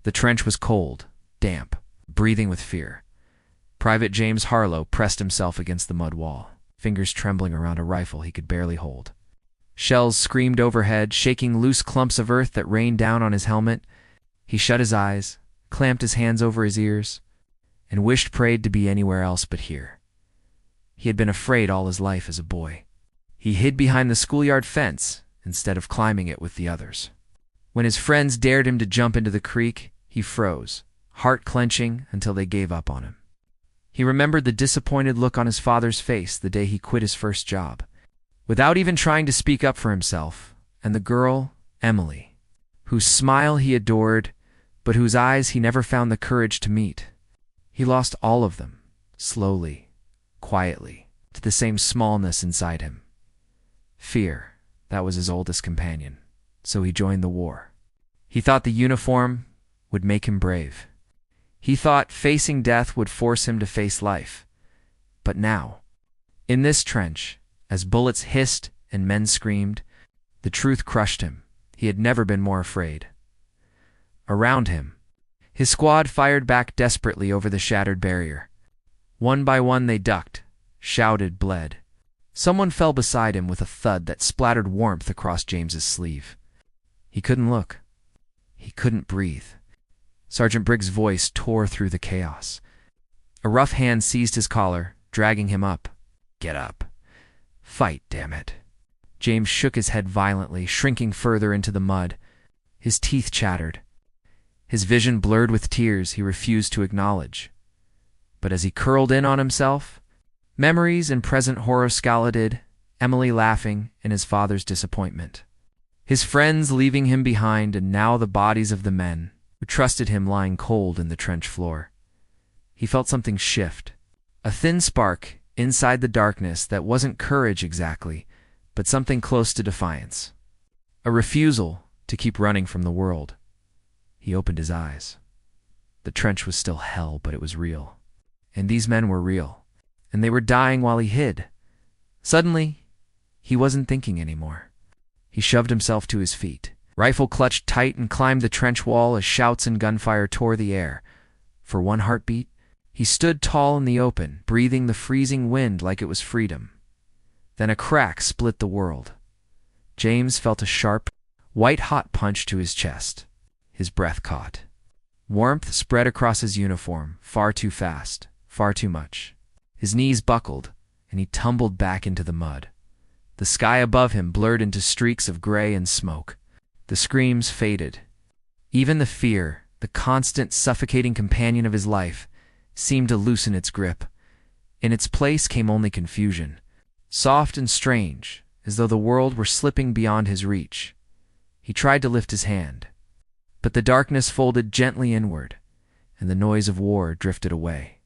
The trench was cold, damp, breathing with fear. Private James Harlow pressed himself against the mud wall, fingers trembling around a rifle he could barely hold. Shells screamed overhead, shaking loose clumps of earth that rained down on his helmet. He shut his eyes, clamped his hands over his ears, and prayed to be anywhere else but here. He had been afraid all his life as a boy. He hid behind the schoolyard fence instead of climbing it with the others. When his friends dared him to jump into the creek, he froze, heart clenching until they gave up on him. He remembered the disappointed look on his father's face the day he quit his first job, without even trying to speak up for himself, and the girl, Emily, whose smile he adored, but whose eyes he never found the courage to meet. He lost all of them, slowly, quietly, to the same smallness inside him. Fear, that was his oldest companion, so he joined the war. He thought the uniform would make him brave. He thought facing death would force him to face life. But now, in this trench, as bullets hissed and men screamed, the truth crushed him. He had never been more afraid. Around him, his squad fired back desperately over the shattered barrier. One by one they ducked, shouted, bled. Someone fell beside him with a thud that splattered warmth across James's sleeve. He couldn't look. He couldn't breathe. Sergeant Briggs' voice tore through the chaos. A rough hand seized his collar, dragging him up. Get up. Fight, damn it. James shook his head violently, shrinking further into the mud. His teeth chattered. His vision blurred with tears he refused to acknowledge. But as he curled in on himself, memories and present horror scalded, Emily laughing and his father's disappointment. His friends leaving him behind, and now the bodies of the men who trusted him lying cold in the trench floor. He felt something shift, a thin spark inside the darkness that wasn't courage exactly, but something close to defiance. A refusal to keep running from the world. He opened his eyes. The trench was still hell, but it was real. And these men were real. And they were dying while he hid. Suddenly, he wasn't thinking anymore. He shoved himself to his feet, rifle clutched tight, and climbed the trench wall as shouts and gunfire tore the air. For one heartbeat, he stood tall in the open, breathing the freezing wind like it was freedom. Then a crack split the world. James felt a sharp, white-hot punch to his chest. His breath caught. Warmth spread across his uniform, far too fast, far too much. His knees buckled, and he tumbled back into the mud. The sky above him blurred into streaks of gray and smoke. The screams faded. Even the fear, the constant, suffocating companion of his life, seemed to loosen its grip. In its place came only confusion, soft and strange, as though the world were slipping beyond his reach. He tried to lift his hand, but the darkness folded gently inward, and the noise of war drifted away.